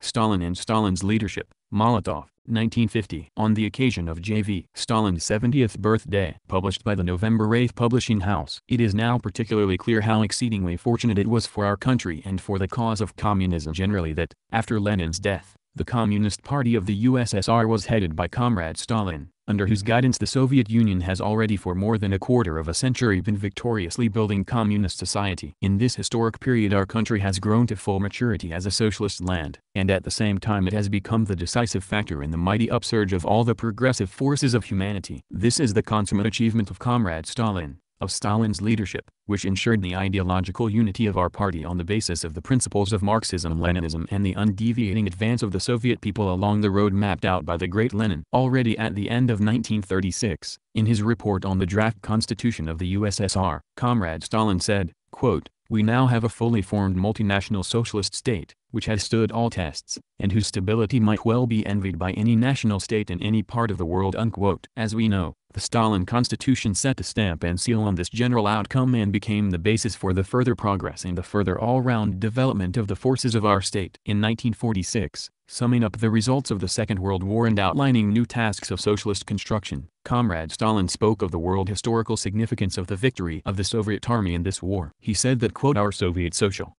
Stalin and Stalin's leadership, Molotov, 1950. On the occasion of J.V. Stalin's 70th birthday, published by the November 8 publishing house. It is now particularly clear how exceedingly fortunate it was for our country and for the cause of communism generally that, after Lenin's death, the Communist Party of the USSR was headed by Comrade Stalin, under whose guidance the Soviet Union has already for more than a quarter of a century been victoriously building communist society. In this historic period our country has grown to full maturity as a socialist land, and at the same time it has become the decisive factor in the mighty upsurge of all the progressive forces of humanity. This is the consummate achievement of Comrade Stalin, of Stalin's leadership, which ensured the ideological unity of our party on the basis of the principles of Marxism-Leninism and the undeviating advance of the Soviet people along the road mapped out by the great Lenin. Already at the end of 1936, in his report on the draft constitution of the USSR, Comrade Stalin said, quote, "We now have a fully formed multinational socialist state, which has stood all tests, and whose stability might well be envied by any national state in any part of the world." Unquote. As we know, the Stalin Constitution set the stamp and seal on this general outcome and became the basis for the further progress and the further all-round development of the forces of our state. In 1946, summing up the results of the Second World War and outlining new tasks of socialist construction, Comrade Stalin spoke of the world historical significance of the victory of the Soviet Army in this war. He said that, quote, "Our Soviet social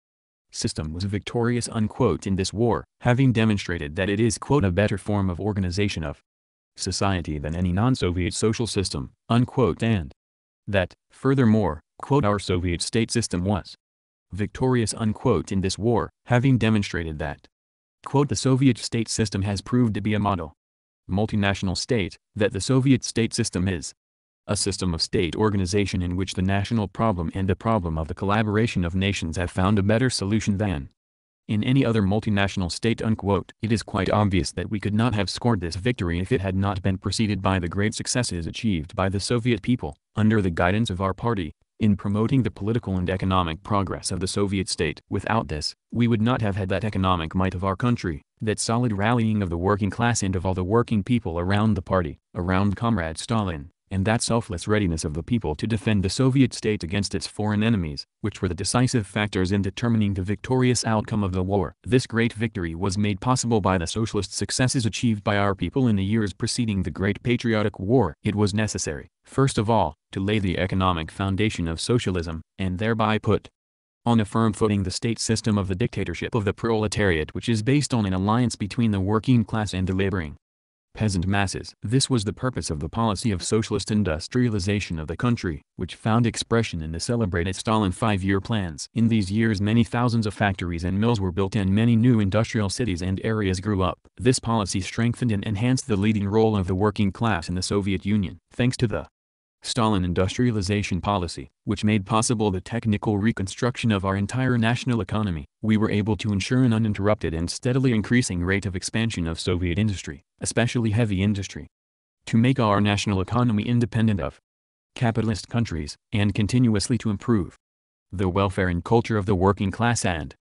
system was victorious," unquote, in this war, having demonstrated that it is, quote, "a better form of organization of society than any non-Soviet social system," unquote, and that, furthermore, quote, "our Soviet state system was victorious," unquote, in this war, having demonstrated that, quote, "the Soviet state system has proved to be a model multinational state, that the Soviet state system is a system of state organization in which the national problem and the problem of the collaboration of nations have found a better solution than in any other multinational state," unquote. It is quite obvious that we could not have scored this victory if it had not been preceded by the great successes achieved by the Soviet people, under the guidance of our party, in promoting the political and economic progress of the Soviet state. Without this, we would not have had that economic might of our country, that solid rallying of the working class and of all the working people around the party, around Comrade Stalin, and that selfless readiness of the people to defend the Soviet state against its foreign enemies, which were the decisive factors in determining the victorious outcome of the war. This great victory was made possible by the socialist successes achieved by our people in the years preceding the Great Patriotic War. It was necessary, first of all, to lay the economic foundation of socialism, and thereby put on a firm footing the state system of the dictatorship of the proletariat, which is based on an alliance between the working class and the laboring peasant masses. This was the purpose of the policy of socialist industrialization of the country, which found expression in the celebrated Stalin five-year plans. In these years many thousands of factories and mills were built and many new industrial cities and areas grew up. This policy strengthened and enhanced the leading role of the working class in the Soviet Union. Thanks to the Stalin industrialization policy, which made possible the technical reconstruction of our entire national economy, we were able to ensure an uninterrupted and steadily increasing rate of expansion of Soviet industry, especially heavy industry, to make our national economy independent of capitalist countries, and continuously to improve the welfare and culture of the working class and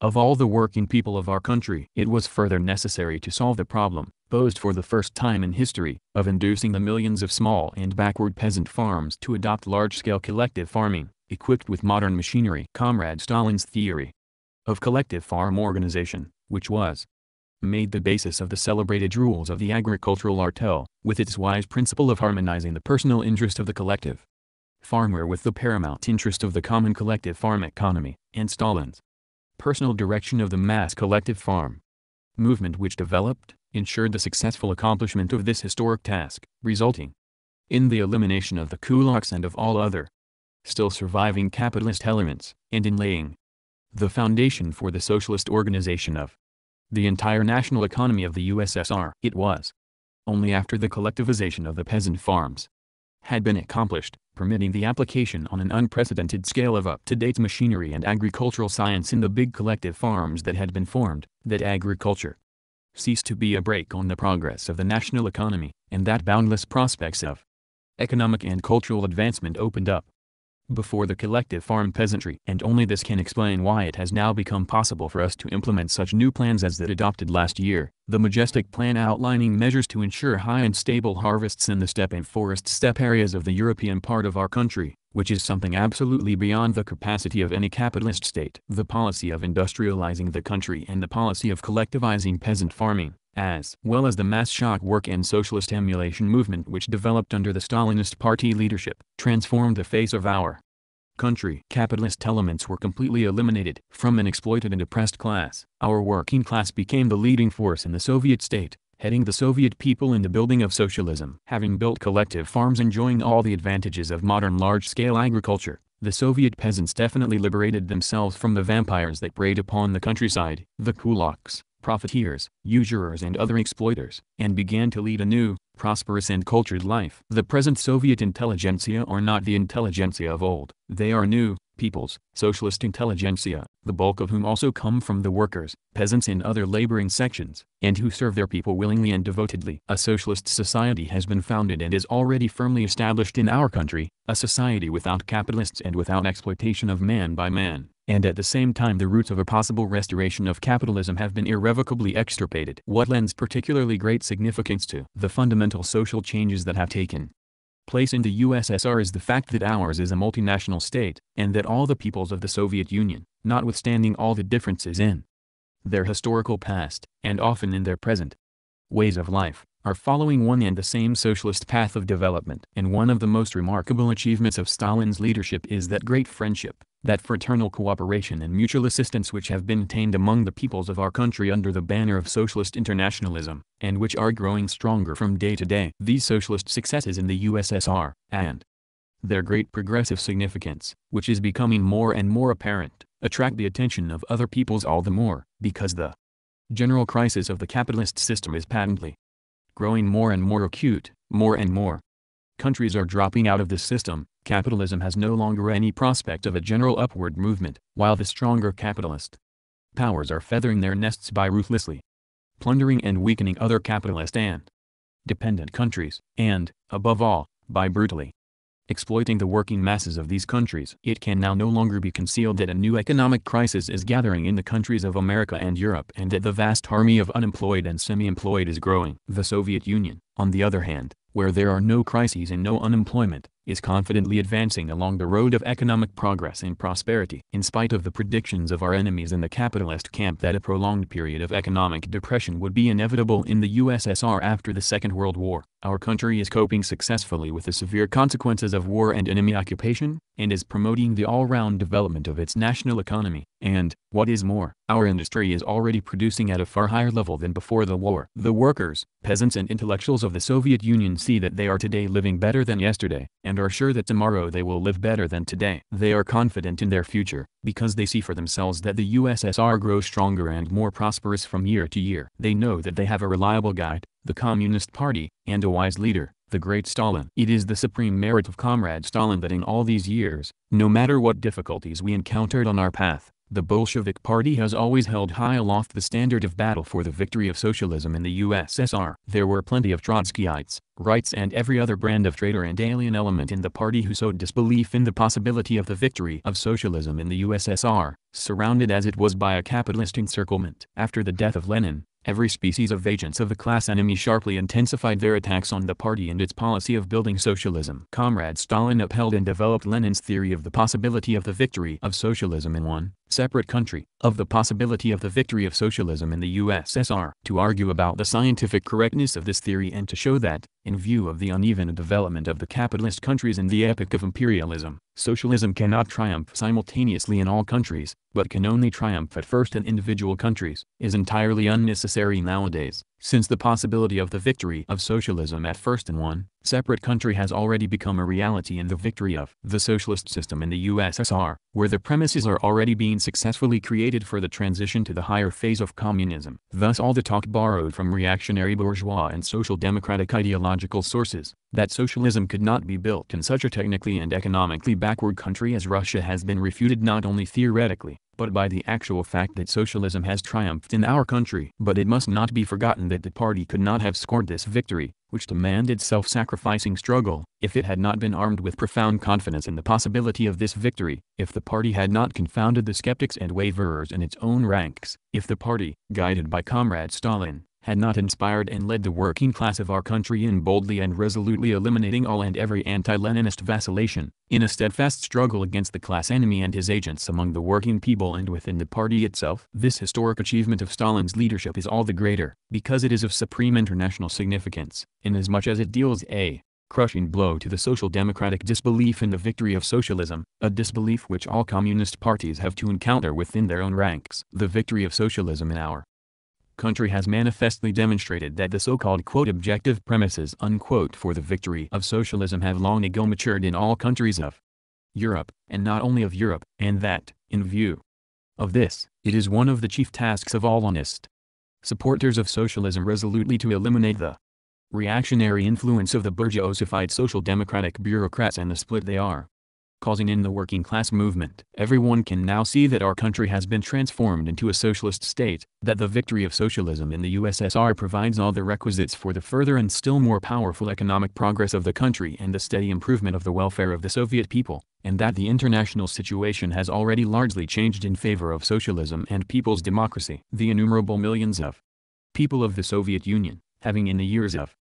of all the working people of our country. It was further necessary to solve the problem, posed for the first time in history, of inducing the millions of small and backward peasant farms to adopt large-scale collective farming, equipped with modern machinery. Comrade Stalin's theory of collective farm organization, which was made the basis of the celebrated rules of the agricultural artel, with its wise principle of harmonizing the personal interest of the collective farmer with the paramount interest of the common collective farm economy, and Stalin's personal direction of the mass collective farm movement, which developed, ensured the successful accomplishment of this historic task, resulting in the elimination of the kulaks and of all other still surviving capitalist elements, and in laying the foundation for the socialist organization of the entire national economy of the USSR. It was only after the collectivization of the peasant farms had been accomplished, permitting the application on an unprecedented scale of up-to-date machinery and agricultural science in the big collective farms that had been formed, that agriculture ceased to be a brake on the progress of the national economy, and that boundless prospects of economic and cultural advancement opened up before the collective farm peasantry. And only this can explain why it has now become possible for us to implement such new plans as that adopted last year, the majestic plan outlining measures to ensure high and stable harvests in the steppe and forest steppe areas of the European part of our country, which is something absolutely beyond the capacity of any capitalist state. The policy of industrializing the country and the policy of collectivizing peasant farming, as well as the mass shock work and socialist emulation movement which developed under the Stalinist party leadership, transformed the face of our country. Capitalist elements were completely eliminated. From an exploited and oppressed class, our working class became the leading force in the Soviet state, heading the Soviet people in the building of socialism. Having built collective farms enjoying all the advantages of modern large-scale agriculture, the Soviet peasants definitely liberated themselves from the vampires that preyed upon the countryside, the kulaks, profiteers, usurers and other exploiters, and began to lead a new, prosperous and cultured life. The present Soviet intelligentsia are not the intelligentsia of old. They are new, people's, socialist intelligentsia, the bulk of whom also come from the workers, peasants and other laboring sections, and who serve their people willingly and devotedly. A socialist society has been founded and is already firmly established in our country, a society without capitalists and without exploitation of man by man. And at the same time the roots of a possible restoration of capitalism have been irrevocably extirpated. What lends particularly great significance to the fundamental social changes that have taken place in the USSR is the fact that ours is a multinational state, and that all the peoples of the Soviet Union, notwithstanding all the differences in their historical past, and often in their present ways of life, are following one and the same socialist path of development. And one of the most remarkable achievements of Stalin's leadership is that great friendship, that fraternal cooperation and mutual assistance which have been attained among the peoples of our country under the banner of socialist internationalism, and which are growing stronger from day to day. These socialist successes in the USSR, and their great progressive significance, which is becoming more and more apparent, attract the attention of other peoples all the more, because the general crisis of the capitalist system is patently growing more and more acute. More and more countries are dropping out of this system. Capitalism has no longer any prospect of a general upward movement, while the stronger capitalist powers are feathering their nests by ruthlessly plundering and weakening other capitalist and dependent countries, and, above all, by brutally exploiting the working masses of these countries. It can now no longer be concealed that a new economic crisis is gathering in the countries of America and Europe, and that the vast army of unemployed and semi-employed is growing. The Soviet Union, on the other hand, where there are no crises and no unemployment, is confidently advancing along the road of economic progress and prosperity. In spite of the predictions of our enemies in the capitalist camp that a prolonged period of economic depression would be inevitable in the USSR after the Second World War, our country is coping successfully with the severe consequences of war and enemy occupation, and is promoting the all-round development of its national economy. And, what is more, our industry is already producing at a far higher level than before the war. The workers, peasants and intellectuals of the Soviet Union see that they are today living better than yesterday, and are sure that tomorrow they will live better than today. They are confident in their future, because they see for themselves that the USSR grows stronger and more prosperous from year to year. They know that they have a reliable guide, the Communist Party, and a wise leader, the great Stalin. It is the supreme merit of Comrade Stalin that in all these years, no matter what difficulties we encountered on our path, the Bolshevik Party has always held high aloft the standard of battle for the victory of socialism in the USSR. There were plenty of Trotskyites, Rights and every other brand of traitor and alien element in the party who sowed disbelief in the possibility of the victory of socialism in the USSR, surrounded as it was by a capitalist encirclement. After the death of Lenin, every species of agents of the class enemy sharply intensified their attacks on the party and its policy of building socialism. Comrade Stalin upheld and developed Lenin's theory of the possibility of the victory of socialism in one separate country, of the possibility of the victory of socialism in the USSR. To argue about the scientific correctness of this theory and to show that, in view of the uneven development of the capitalist countries in the epoch of imperialism, socialism cannot triumph simultaneously in all countries, but can only triumph at first in individual countries, is entirely unnecessary nowadays, since the possibility of the victory of socialism at first in one separate country has already become a reality in the victory of the socialist system in the USSR, where the premises are already being successfully created for the transition to the higher phase of communism. Thus all the talk borrowed from reactionary bourgeois and social democratic ideological sources, that socialism could not be built in such a technically and economically backward country as Russia, has been refuted not only theoretically, but by the actual fact that socialism has triumphed in our country. But it must not be forgotten that the party could not have scored this victory which demanded self-sacrificing struggle. If it had not been armed with profound confidence in the possibility of this victory, if the party had not confounded the skeptics and waverers in its own ranks, if the party, guided by Comrade Stalin, had not inspired and led the working class of our country in boldly and resolutely eliminating all and every anti-Leninist vacillation, in a steadfast struggle against the class enemy and his agents among the working people and within the party itself. This historic achievement of Stalin's leadership is all the greater, because it is of supreme international significance, inasmuch as it deals a crushing blow to the social democratic disbelief in the victory of socialism, a disbelief which all communist parties have to encounter within their own ranks. The victory of socialism in our country has manifestly demonstrated that the so-called "objective premises" for the victory of socialism have long ago matured in all countries of Europe, and not only of Europe, and that, in view of this, it is one of the chief tasks of all honest supporters of socialism resolutely to eliminate the reactionary influence of the bourgeoisified social democratic bureaucrats and the split they are causing in the working class movement. Everyone can now see that our country has been transformed into a socialist state, that the victory of socialism in the USSR provides all the requisites for the further and still more powerful economic progress of the country and the steady improvement of the welfare of the Soviet people, and that the international situation has already largely changed in favor of socialism and people's democracy. The innumerable millions of people of the Soviet Union, having in the years of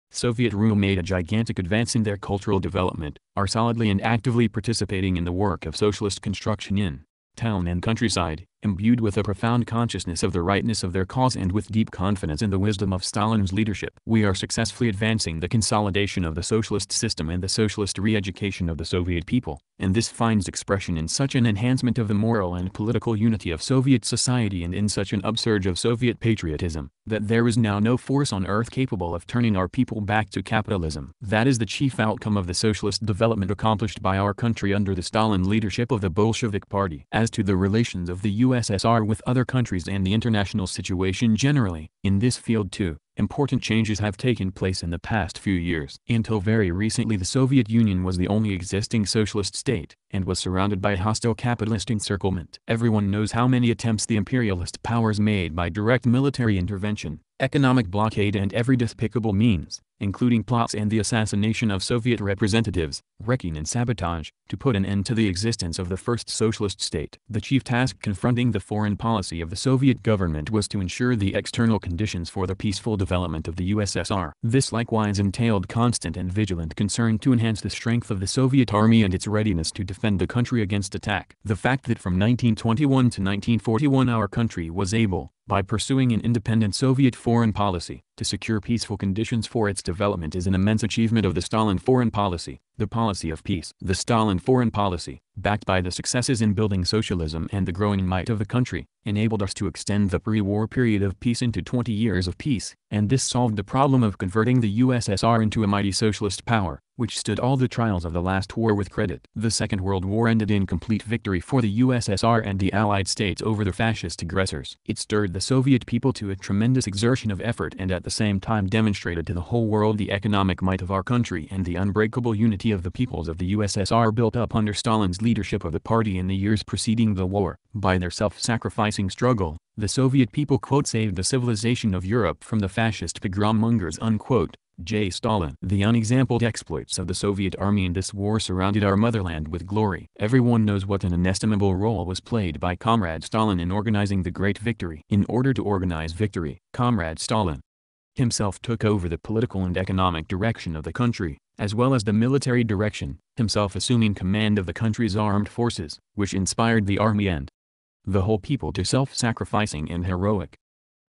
Soviet rule made a gigantic advance in their cultural development, are solidly and actively participating in the work of socialist construction in town and countryside, imbued with a profound consciousness of the rightness of their cause and with deep confidence in the wisdom of Stalin's leadership. We are successfully advancing the consolidation of the socialist system and the socialist re-education of the Soviet people, and this finds expression in such an enhancement of the moral and political unity of Soviet society and in such an upsurge of Soviet patriotism, that there is now no force on earth capable of turning our people back to capitalism. That is the chief outcome of the socialist development accomplished by our country under the Stalin leadership of the Bolshevik Party. As to the relations of the USSR with other countries and the international situation generally, in this field too, important changes have taken place in the past few years. Until very recently the Soviet Union was the only existing socialist state, and was surrounded by a hostile capitalist encirclement. Everyone knows how many attempts the imperialist powers made by direct military intervention, economic blockade and every despicable means, including plots and the assassination of Soviet representatives, wrecking and sabotage, to put an end to the existence of the first socialist state. The chief task confronting the foreign policy of the Soviet government was to ensure the external conditions for the peaceful development of the USSR. This likewise entailed constant and vigilant concern to enhance the strength of the Soviet army and its readiness to defend the country against attack. The fact that from 1921 to 1941 our country was able, by pursuing an independent Soviet foreign policy, to secure peaceful conditions for its development is an immense achievement of the Stalin foreign policy, the policy of peace. The Stalin foreign policy, backed by the successes in building socialism and the growing might of the country, enabled us to extend the pre-war period of peace into 20 years of peace, and this solved the problem of converting the USSR into a mighty socialist power, which stood all the trials of the last war with credit. The Second World War ended in complete victory for the USSR and the Allied states over the fascist aggressors. It stirred the Soviet people to a tremendous exertion of effort and at the same time demonstrated to the whole world the economic might of our country and the unbreakable unity of the peoples of the USSR built up under Stalin's leadership of the party in the years preceding the war. By their self-sacrificing struggle, the Soviet people "saved the civilization of Europe from the fascist pogrom-mongers." J. Stalin. The unexampled exploits of the Soviet army in this war surrounded our motherland with glory. Everyone knows what an inestimable role was played by Comrade Stalin in organizing the great victory. In order to organize victory, Comrade Stalin himself took over the political and economic direction of the country, as well as the military direction, himself assuming command of the country's armed forces, which inspired the army and the whole people to self-sacrificing and heroic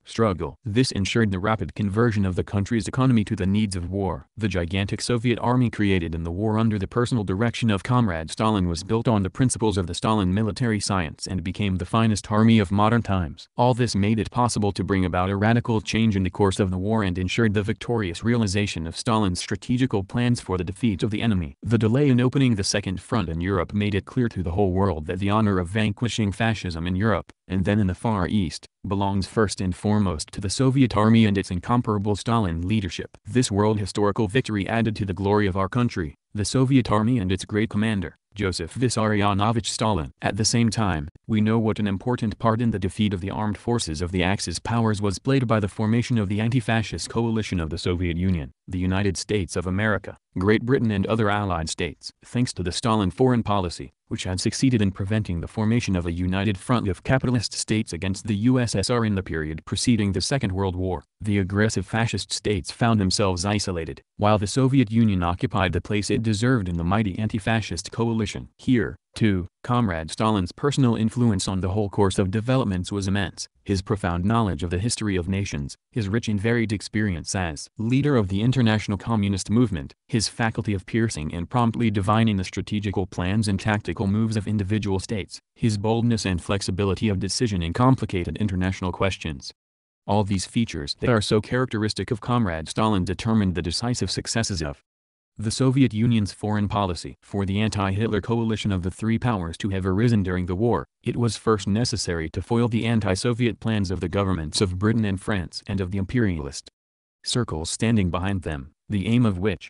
struggle. This ensured the rapid conversion of the country's economy to the needs of war. The gigantic Soviet army created in the war under the personal direction of Comrade Stalin was built on the principles of the Stalin military science and became the finest army of modern times. All this made it possible to bring about a radical change in the course of the war and ensured the victorious realization of Stalin's strategical plans for the defeat of the enemy. The delay in opening the Second Front in Europe made it clear to the whole world that the honor of vanquishing fascism in Europe, and then in the Far East, belongs first and foremost to the Soviet army and its incomparable Stalin leadership. This world historical victory added to the glory of our country, the Soviet army and its great commander, Joseph Vissarionovich Stalin. At the same time, we know what an important part in the defeat of the armed forces of the Axis powers was played by the formation of the anti-fascist coalition of the Soviet Union. the United States of America, Great Britain and other allied states. Thanks to the Stalin foreign policy, which had succeeded in preventing the formation of a united front of capitalist states against the USSR in the period preceding the Second World War, the aggressive fascist states found themselves isolated, while the Soviet Union occupied the place it deserved in the mighty anti-fascist coalition. Here, too, Comrade Stalin's personal influence on the whole course of developments was immense. His profound knowledge of the history of nations, his rich and varied experience as leader of the international communist movement, his faculty of piercing and promptly divining the strategical plans and tactical moves of individual states, his boldness and flexibility of decision in complicated international questions. All these features that are so characteristic of Comrade Stalin determined the decisive successes of the Soviet Union's foreign policy. For the anti-Hitler coalition of the three powers to have arisen during the war, it was first necessary to foil the anti-Soviet plans of the governments of Britain and France and of the imperialist circles standing behind them, the aim of which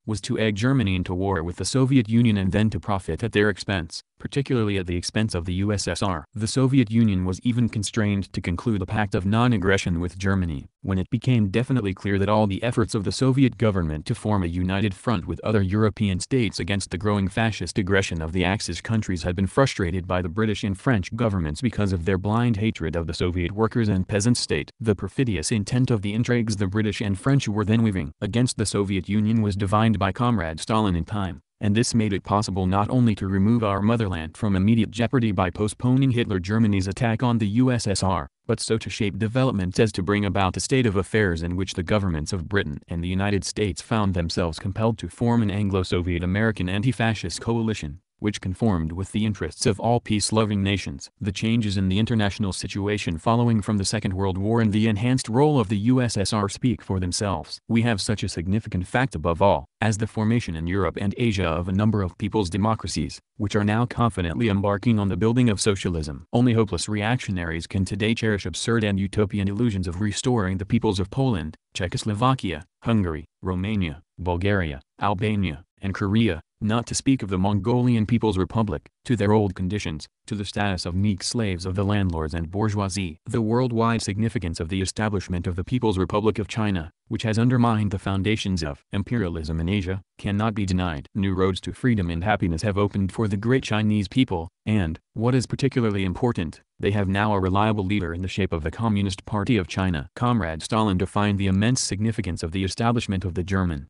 was to egg Germany into war with the Soviet Union and then to profit at their expense, particularly at the expense of the USSR. The Soviet Union was even constrained to conclude a pact of non-aggression with Germany, when it became definitely clear that all the efforts of the Soviet government to form a united front with other European states against the growing fascist aggression of the Axis countries had been frustrated by the British and French governments because of their blind hatred of the Soviet workers and peasant state. The perfidious intent of the intrigues the British and French were then weaving against the Soviet Union was divined by Comrade Stalin in time, and this made it possible not only to remove our motherland from immediate jeopardy by postponing Hitler Germany's attack on the USSR, but so to shape developments as to bring about a state of affairs in which the governments of Britain and the United States found themselves compelled to form an Anglo-Soviet American anti-fascist coalition, which conformed with the interests of all peace-loving nations. The changes in the international situation following from the Second World War and the enhanced role of the USSR speak for themselves. We have such a significant fact above all, as the formation in Europe and Asia of a number of people's democracies, which are now confidently embarking on the building of socialism. Only hopeless reactionaries can today cherish absurd and utopian illusions of restoring the peoples of Poland, Czechoslovakia, Hungary, Romania, Bulgaria, Albania, and Korea, not to speak of the Mongolian People's Republic, to their old conditions, to the status of meek slaves of the landlords and bourgeoisie. The worldwide significance of the establishment of the People's Republic of China, which has undermined the foundations of imperialism in Asia, cannot be denied. New roads to freedom and happiness have opened for the great Chinese people, and, what is particularly important, they have now a reliable leader in the shape of the Communist Party of China. Comrade Stalin defined the immense significance of the establishment of the German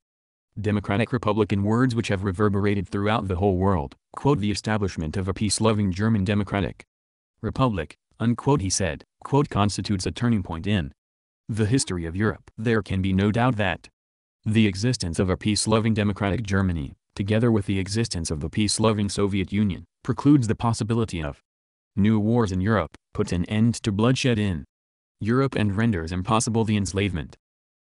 Democratic Republic in words which have reverberated throughout the whole world. Quote, "The establishment of a peace-loving German Democratic Republic," unquote, he said, quote, "constitutes a turning point in the history of Europe." There can be no doubt that the existence of a peace-loving democratic Germany, together with the existence of the peace-loving Soviet Union, precludes the possibility of new wars in Europe, puts an end to bloodshed in Europe and renders impossible the enslavement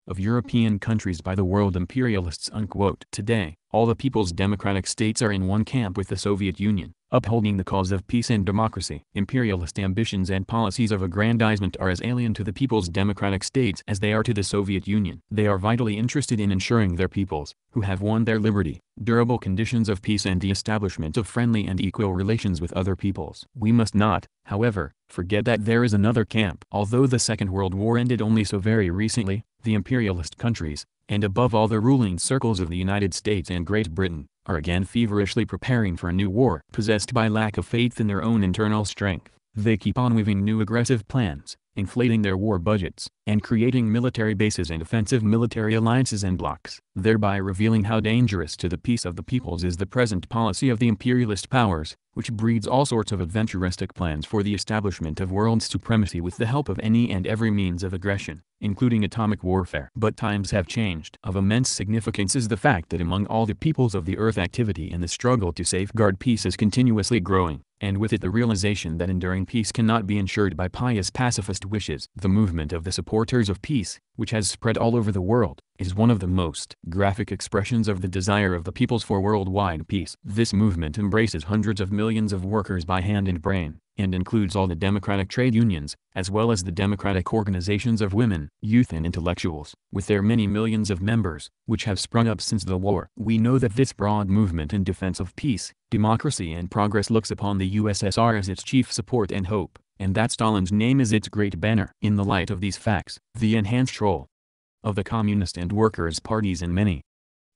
of European countries by the world imperialists, unquote. Today, all the people's democratic states are in one camp with the Soviet Union, upholding the cause of peace and democracy. Imperialist ambitions and policies of aggrandizement are as alien to the people's democratic states as they are to the Soviet Union. They are vitally interested in ensuring their peoples, who have won their liberty, durable conditions of peace and the establishment of friendly and equal relations with other peoples. We must not, however, forget that there is another camp. Although the Second World War ended only so very recently, the imperialist countries, and above all the ruling circles of the United States and Great Britain, are again feverishly preparing for a new war. Possessed by lack of faith in their own internal strength, they keep on weaving new aggressive plans, inflating their war budgets, and creating military bases and offensive military alliances and blocs, thereby revealing how dangerous to the peace of the peoples is the present policy of the imperialist powers, which breeds all sorts of adventuristic plans for the establishment of world supremacy with the help of any and every means of aggression, including atomic warfare. But times have changed. Of immense significance is the fact that among all the peoples of the earth activity in the struggle to safeguard peace is continuously growing, and with it the realization that enduring peace cannot be ensured by pious pacifist wishes. The movement of the supporters of peace, which has spread all over the world, is one of the most graphic expressions of the desire of the peoples for worldwide peace. This movement embraces hundreds of millions of workers by hand and brain, and includes all the democratic trade unions, as well as the democratic organizations of women, youth and intellectuals, with their many millions of members, which have sprung up since the war. We know that this broad movement in defense of peace, democracy and progress looks upon the USSR as its chief support and hope, and that Stalin's name is its great banner. In the light of these facts, the enhanced role of the Communist and Workers' parties in many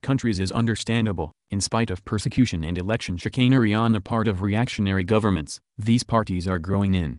countries is understandable. In spite of persecution and election chicanery on the part of reactionary governments, these parties are growing in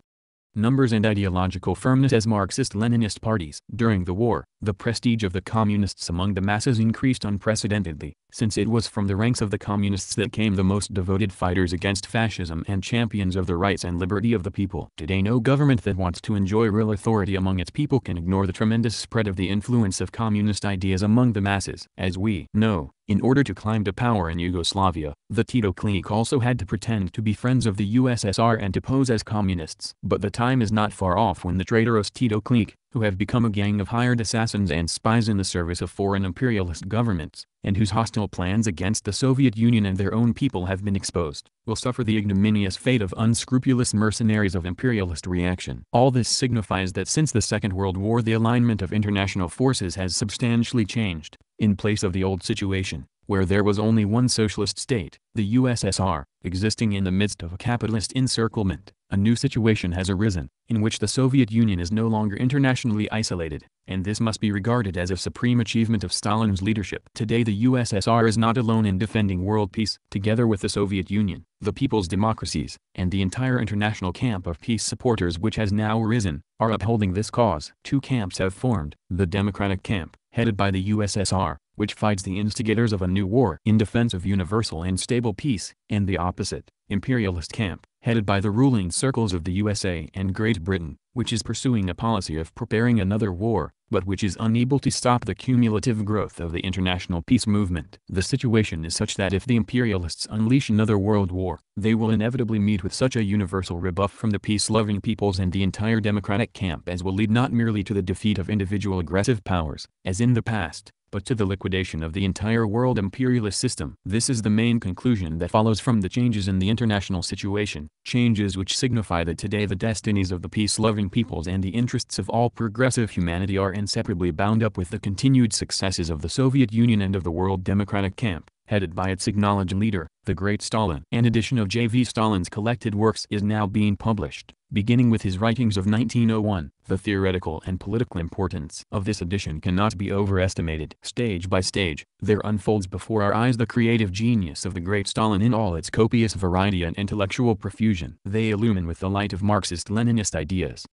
numbers and ideological firmness as Marxist-Leninist parties. During the war, the prestige of the Communists among the masses increased unprecedentedly, since it was from the ranks of the Communists that came the most devoted fighters against fascism and champions of the rights and liberty of the people. Today no government that wants to enjoy real authority among its people can ignore the tremendous spread of the influence of communist ideas among the masses. As we know, in order to climb to power in Yugoslavia, the Tito clique also had to pretend to be friends of the USSR and to pose as communists. But the time is not far off when the traitorous Tito clique, who have become a gang of hired assassins and spies in the service of foreign imperialist governments, and whose hostile plans against the Soviet Union and their own people have been exposed, will suffer the ignominious fate of unscrupulous mercenaries of imperialist reaction. All this signifies that since the Second World War the alignment of international forces has substantially changed. In place of the old situation, where there was only one socialist state, the USSR, existing in the midst of a capitalist encirclement, a new situation has arisen, in which the Soviet Union is no longer internationally isolated, and this must be regarded as a supreme achievement of Stalin's leadership. Today the USSR is not alone in defending world peace. Together with the Soviet Union, the people's democracies, and the entire international camp of peace supporters which has now arisen, are upholding this cause. Two camps have formed: the democratic camp, headed by the USSR, which fights the instigators of a new war in defense of universal and stable peace, and the opposite, imperialist camp, headed by the ruling circles of the USA and Great Britain, which is pursuing a policy of preparing another war, but which is unable to stop the cumulative growth of the international peace movement. The situation is such that if the imperialists unleash another world war, they will inevitably meet with such a universal rebuff from the peace-loving peoples and the entire democratic camp as will lead not merely to the defeat of individual aggressive powers, as in the past, but to the liquidation of the entire world imperialist system. This is the main conclusion that follows from the changes in the international situation, changes which signify that today the destinies of the peace-loving peoples and the interests of all progressive humanity are inseparably bound up with the continued successes of the Soviet Union and of the world democratic camp, headed by its acknowledged leader, the great Stalin. An edition of J.V. Stalin's collected works is now being published, beginning with his writings of 1901. The theoretical and political importance of this edition cannot be overestimated. Stage by stage, there unfolds before our eyes the creative genius of the great Stalin in all its copious variety and intellectual profusion. They illumine with the light of Marxist-Leninist ideas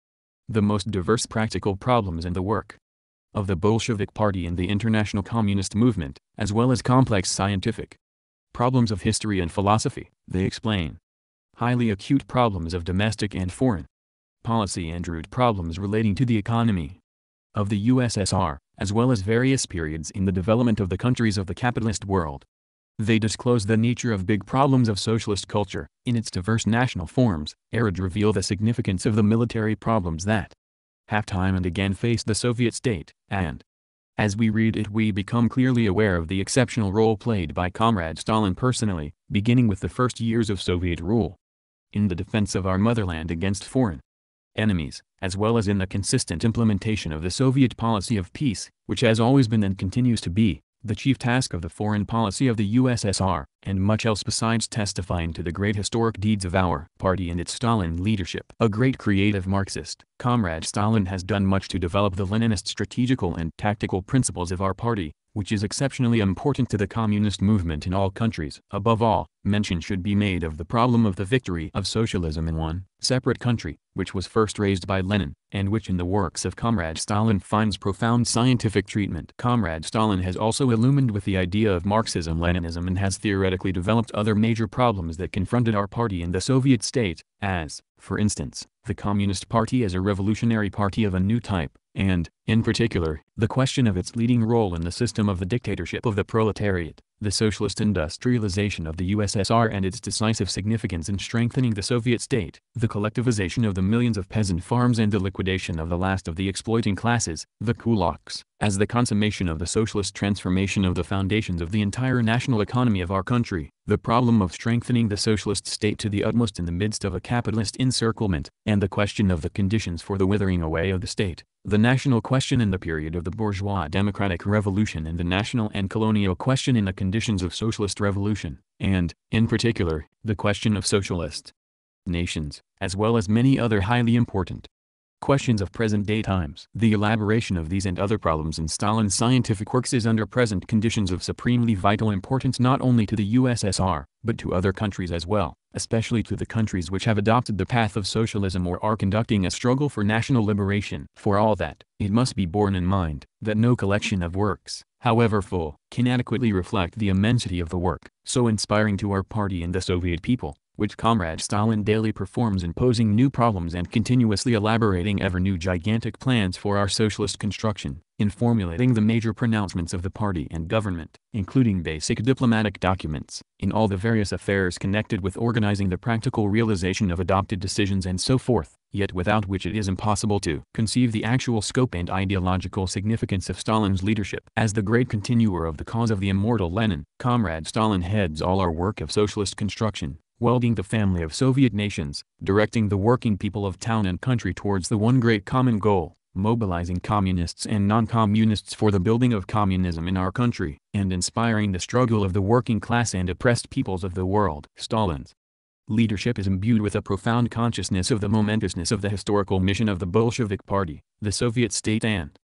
the most diverse practical problems in the work of the Bolshevik Party and the international communist movement, as well as complex scientific problems of history and philosophy. They explain highly acute problems of domestic and foreign policy and root problems relating to the economy of the USSR, as well as various periods in the development of the countries of the capitalist world. They disclose the nature of big problems of socialist culture, in its diverse national forms, and reveal the significance of the military problems that have time and again faced the Soviet state, and as we read it we become clearly aware of the exceptional role played by Comrade Stalin personally, beginning with the first years of Soviet rule, in the defense of our motherland against foreign enemies, as well as in the consistent implementation of the Soviet policy of peace, which has always been and continues to be the chief task of the foreign policy of the USSR, and much else besides, testifying to the great historic deeds of our party and its Stalin leadership. A great creative Marxist, Comrade Stalin has done much to develop the Leninist strategical and tactical principles of our party, which is exceptionally important to the communist movement in all countries. Above all, mention should be made of the problem of the victory of socialism in one separate country, which was first raised by Lenin, and which in the works of Comrade Stalin finds profound scientific treatment. Comrade Stalin has also illumined with the idea of Marxism-Leninism and has theoretically developed other major problems that confronted our party and the Soviet state, as, for instance, the Communist Party as a revolutionary party of a new type, and, in particular, the question of its leading role in the system of the dictatorship of the proletariat, the socialist industrialization of the USSR and its decisive significance in strengthening the Soviet state, the collectivization of the millions of peasant farms and the liquidation of the last of the exploiting classes, the kulaks, as the consummation of the socialist transformation of the foundations of the entire national economy of our country, the problem of strengthening the socialist state to the utmost in the midst of a capitalist encirclement, and the question of the conditions for the withering away of the state, the national question in the period of the bourgeois democratic revolution and the national and colonial question in the conditions of socialist revolution, and, in particular, the question of socialist nations, as well as many other highly important questions of present-day times. The elaboration of these and other problems in Stalin's scientific works is under present conditions of supremely vital importance not only to the USSR, but to other countries as well, especially to the countries which have adopted the path of socialism or are conducting a struggle for national liberation. For all that, it must be borne in mind that no collection of works, however full, can adequately reflect the immensity of the work, so inspiring to our party and the Soviet people, which Comrade Stalin daily performs in posing new problems and continuously elaborating ever new gigantic plans for our socialist construction, in formulating the major pronouncements of the party and government, including basic diplomatic documents, in all the various affairs connected with organizing the practical realization of adopted decisions and so forth, yet without which it is impossible to conceive the actual scope and ideological significance of Stalin's leadership. As the great continuer of the cause of the immortal Lenin, Comrade Stalin heads all our work of socialist construction, welding the family of Soviet nations, directing the working people of town and country towards the one great common goal, mobilizing communists and non-communists for the building of communism in our country, and inspiring the struggle of the working class and oppressed peoples of the world. Stalin's leadership is imbued with a profound consciousness of the momentousness of the historical mission of the Bolshevik Party, the Soviet state and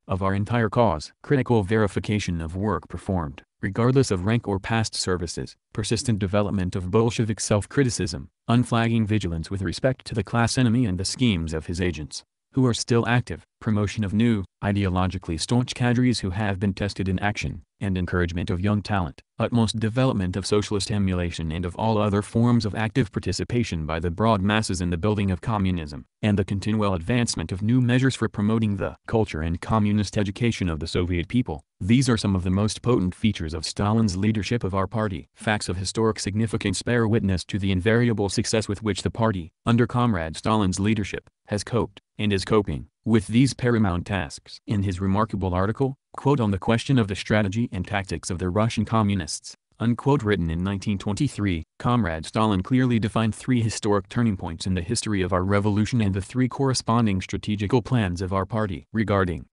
of our entire cause. Critical verification of work performed, regardless of rank or past services, persistent development of Bolshevik self-criticism, unflagging vigilance with respect to the class enemy and the schemes of his agents, who are still active, promotion of new, ideologically staunch cadres who have been tested in action, and encouragement of young talent, utmost development of socialist emulation and of all other forms of active participation by the broad masses in the building of communism, and the continual advancement of new measures for promoting the culture and communist education of the Soviet people. These are some of the most potent features of Stalin's leadership of our party. Facts of historic significance bear witness to the invariable success with which the party, under Comrade Stalin's leadership, has coped, and is coping, with these paramount tasks. In his remarkable article, quote, on the question of the strategy and tactics of the Russian communists, unquote, written in 1923, Comrade Stalin clearly defined three historic turning points in the history of our revolution and the three corresponding strategical plans of our party. Regarding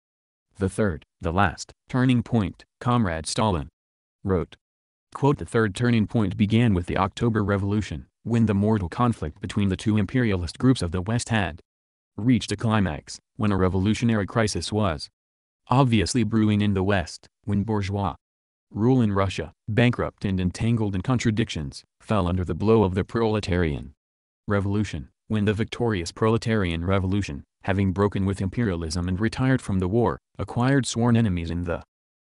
the third, the last, turning point, Comrade Stalin wrote, quote, the third turning point began with the October Revolution, when the mortal conflict between the two imperialist groups of the West had reached a climax, when a revolutionary crisis was obviously brewing in the West, when bourgeois rule in Russia, bankrupt and entangled in contradictions, fell under the blow of the proletarian revolution, when the victorious proletarian revolution, having broken with imperialism and retired from the war, acquired sworn enemies in the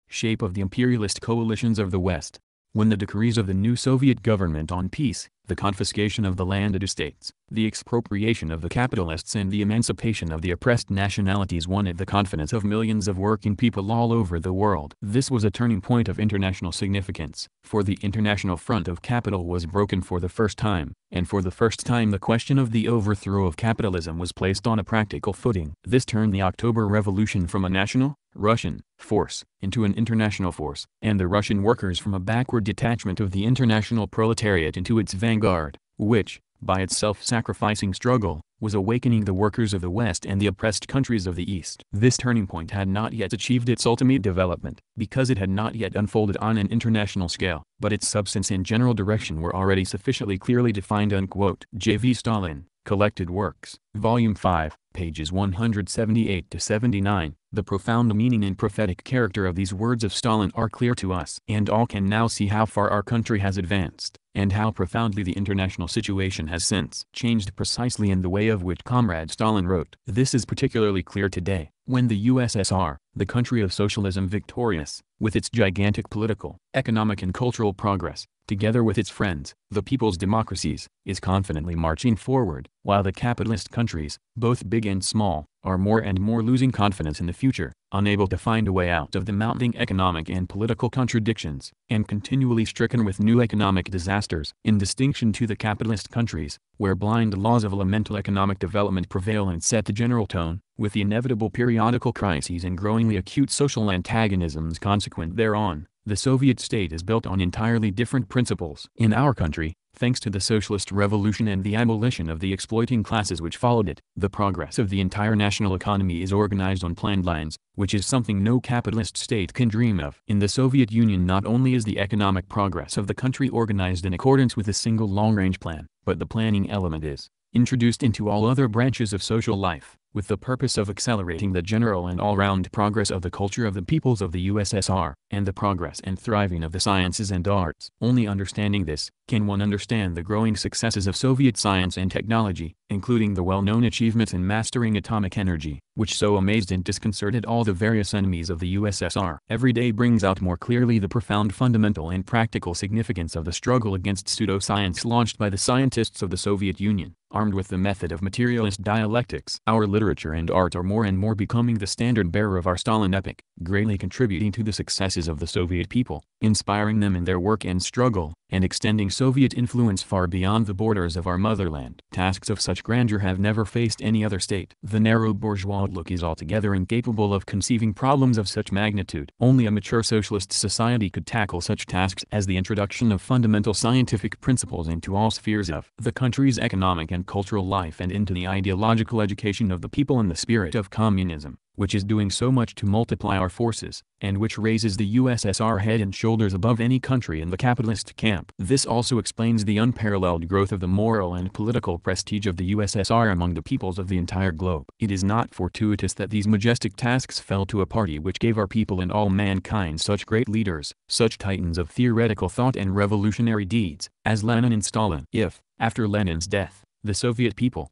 shape of the imperialist coalitions of the West, when the decrees of the new Soviet government on peace, the confiscation of the landed estates, the expropriation of the capitalists and the emancipation of the oppressed nationalities won the confidence of millions of working people all over the world. This was a turning point of international significance, for the international front of capital was broken for the first time, and for the first time the question of the overthrow of capitalism was placed on a practical footing. This turned the October Revolution from a national, Russian, force, into an international force, and the Russian workers from a backward detachment of the international proletariat into its vanguard, which, by its self-sacrificing struggle, was awakening the workers of the West and the oppressed countries of the East. This turning point had not yet achieved its ultimate development, because it had not yet unfolded on an international scale, but its substance and general direction were already sufficiently clearly defined. Unquote. J.V. Stalin, Collected Works, Volume 5, pages 178-79. The profound meaning and prophetic character of these words of Stalin are clear to us, and all can now see how far our country has advanced, and how profoundly the international situation has since changed precisely in the way of which Comrade Stalin wrote. This is particularly clear today, when the USSR, the country of socialism victorious, with its gigantic political, economic and cultural progress, together with its friends, the people's democracies, is confidently marching forward, while the capitalist countries, both big and small, are more and more losing confidence in the future, unable to find a way out of the mounting economic and political contradictions, and continually stricken with new economic disasters. In distinction to the capitalist countries, where blind laws of elemental economic development prevail and set the general tone, with the inevitable periodical crises and growingly acute social antagonisms consequent thereon, the Soviet state is built on entirely different principles. In our country, thanks to the socialist revolution and the abolition of the exploiting classes which followed it, the progress of the entire national economy is organized on planned lines, which is something no capitalist state can dream of. In the Soviet Union not only is the economic progress of the country organized in accordance with a single long-range plan, but the planning element is introduced into all other branches of social life. with the purpose of accelerating the general and all-round progress of the culture of the peoples of the USSR, and the progress and thriving of the sciences and arts. Only understanding this, can one understand the growing successes of Soviet science and technology, including the well-known achievements in mastering atomic energy, which so amazed and disconcerted all the various enemies of the USSR. Every day brings out more clearly the profound fundamental and practical significance of the struggle against pseudoscience launched by the scientists of the Soviet Union, armed with the method of materialist dialectics. Our literature and art are more and more becoming the standard-bearer of our Stalin epic, greatly contributing to the successes of the Soviet people, inspiring them in their work and struggle, and extending Soviet influence far beyond the borders of our motherland. Tasks of such grandeur have never faced any other state. The narrow bourgeois outlook is altogether incapable of conceiving problems of such magnitude. Only a mature socialist society could tackle such tasks as the introduction of fundamental scientific principles into all spheres of the country's economic and cultural life and into the ideological education of the people in the spirit of communism, which is doing so much to multiply our forces, and which raises the USSR head and shoulders above any country in the capitalist camp. This also explains the unparalleled growth of the moral and political prestige of the USSR among the peoples of the entire globe. It is not fortuitous that these majestic tasks fell to a party which gave our people and all mankind such great leaders, such titans of theoretical thought and revolutionary deeds, as Lenin and Stalin. If, after Lenin's death, the Soviet people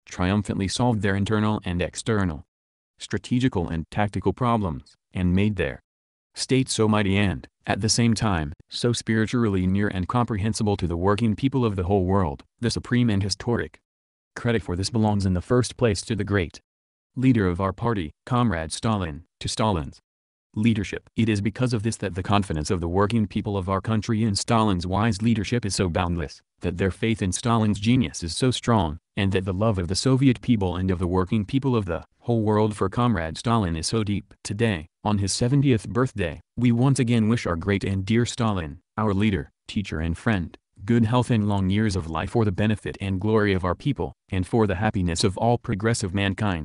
triumphantly solved their internal and external, strategical and tactical problems, and made their state so mighty and, at the same time, so spiritually near and comprehensible to the working people of the whole world, the supreme and historic credit for this belongs in the first place to the great leader of our party, Comrade Stalin, to Stalin's leadership. It is because of this that the confidence of the working people of our country in Stalin's wise leadership is so boundless, that their faith in Stalin's genius is so strong, and that the love of the Soviet people and of the working people of the whole world for Comrade Stalin is so deep. Today, on his 70th birthday, we once again wish our great and dear Stalin, our leader, teacher and friend, good health and long years of life for the benefit and glory of our people, and for the happiness of all progressive mankind.